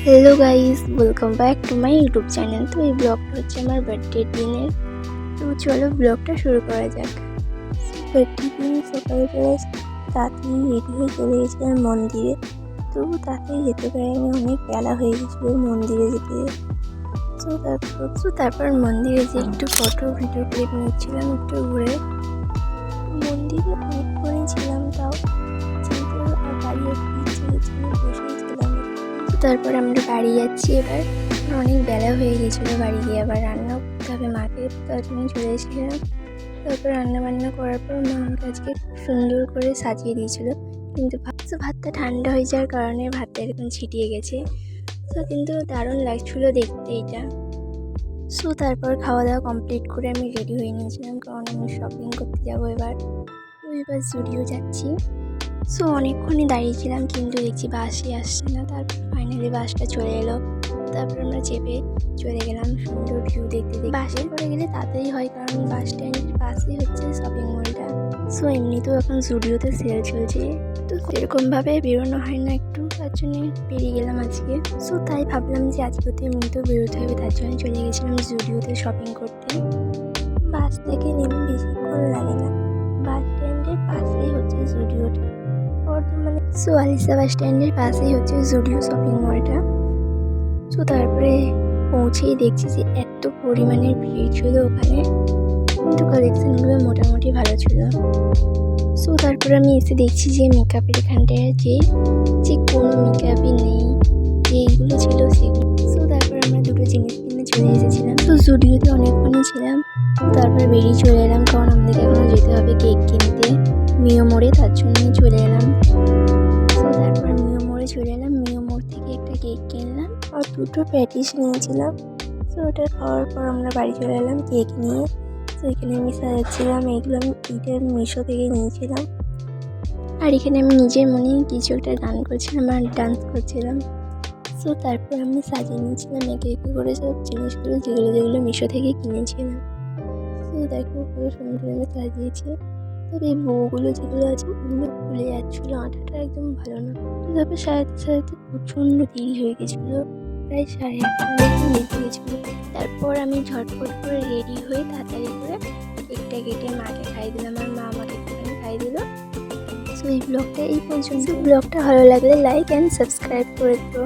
Hello guys, welcome back to my YouTube channel. তো এই ব্লগটা হচ্ছে আমার বার্থডে দিনের। তো চলো ব্লগটা শুরু করা যাক। বার্থডে দিন সকালবেলা তাড়াতাড়ি রেডি হয়ে চলে গেছিলাম মন্দিরে। তো তাড়াতাড়ি যেতে পারিনি, অনেক বেলা হয়ে গেছিলো মন্দিরে যেতে। তারপর মন্দিরে যে একটু ফটো ভিডিও ক্লিপ নিচ্ছিলাম একটু ঘুরে। মন্দিরে অনেকক্ষণই ছিলাম, তাও কিন্তু বাড়ি ইচ্ছে গেছিলো, বসেছিলাম। তারপর আমরা বাড়ি যাচ্ছি এবার। অনেক বেলা হয়ে গেছিলো, বাড়ি গিয়ে আবার রান্না করতে হবে মাকে, তার জন্য চলে এসেছিলাম। তারপর রান্না বান্না করার পর মা আমাকে আজকে খুব সুন্দর করে সাজিয়ে দিয়েছিলো, কিন্তু ভাতটা ঠান্ডা হয়ে যাওয়ার কারণে ভাতটা এরকম ছিটিয়ে গেছে। তো কিন্তু দারুণ লাগছিলো দেখতে এটা। তারপর খাওয়া দাওয়া কমপ্লিট করে আমি রেডি হয়ে নিয়েছিলাম, কারণ আমি শপিং করতে যাবো এবার। তো এবার জুডিও যাচ্ছি। অনেকক্ষণই দাঁড়িয়েছিলাম, কিন্তু দেখছি বাসই আসছে না। তারপর ফাইনালি বাসটা চলে এলো। তারপর আমরা চেপে চলে গেলাম সুন্দর ভিউ দেখতে। বাসে করে গেলে তাড়াতাড়ি হয়, কারণ বাস স্ট্যান্ডের পাশেই হচ্ছে শপিং মলটা। এমনিতেও এখন জুডিওতে সেল চলছে, তো সেরকমভাবে বেরোনো হয় না একটু, তার জন্য বেরিয়ে গেলাম আজকে। তাই ভাবলাম যে আজকে তো এমনিতেও বেরোতে হবে, তার জন্য চলে গেছিলাম জুডিওতে শপিং করতে। বাস থেকে নেমে বেশিক্ষণ লাগে না, বাস স্ট্যান্ডের পাশেই হচ্ছে জুডিওটা। আলিশা বাস স্ট্যান্ডের পাশেই হচ্ছে জুডিও শপিং মলটা। তারপরে পৌঁছেই দেখছি যে এত পরিমাণের ভিড় ছিল ওখানে, কিন্তু কালেকশনগুলো মোটামুটি ভালো ছিল। তারপরে আমি এসে দেখছি যে মেকআপের এখানটায় যে কোনো মেকআপই নেই, যেইগুলো ছিল সেগুলো। তারপর আমরা দুটো জিনিস কিনে চলে এসেছিলাম। জুডিওতে অনেকক্ষণই ছিলাম, তারপরে বেরিয়ে চলে এলাম, কারণ আমাদেরকে এখনো যেতে হবে কেক কিনতে মিও মোড়ে, তার জন্যই চলে এলাম। তারপর মিও মোড়ে চলে এলাম, মিও মোড় থেকে একটা কেক কিনলাম আর দুটো প্যাটিস নিয়েছিলাম। ওটা খাওয়ার পর আমরা বাড়ি চলে এলাম কেক নিয়ে। এখানে আমি সাজাচ্ছিলাম, এগুলো আমি মিশো থেকে নিয়েছিলাম। আর এখানে আমি নিজের মনে কিছু একটা গান করছিলাম আর ডান্স করছিলাম। তারপর আমি সাজিয়ে নিয়েছিলাম একে একে করে সব জিনিসগুলো, যেগুলো মিশো থেকে কিনেছিলাম। দেখো পুরো সুন্দর আমি সাজিয়েছি। তবে এই বউগুলো যেগুলো আছে ওগুলো খুলে যাচ্ছিলো, আঠাটা একদম ভালো না। তারপর সাজাতে প্রচণ্ড দেরি হয়ে গেছিলো, প্রায় 8:30 বেজে গেছিলো। তারপর আমি ঝটপট করে রেডি হয়ে তাড়াতাড়ি করে কেকটা কেটে মাকে খাইয়ে দিলাম, আর মা আমাকে একটুখানি খাইয়ে দিল। এই ব্লগটা এই পর্যন্ত। ব্লগটা ভালো লাগলে লাইক অ্যান্ড সাবস্ক্রাইব করে দিও।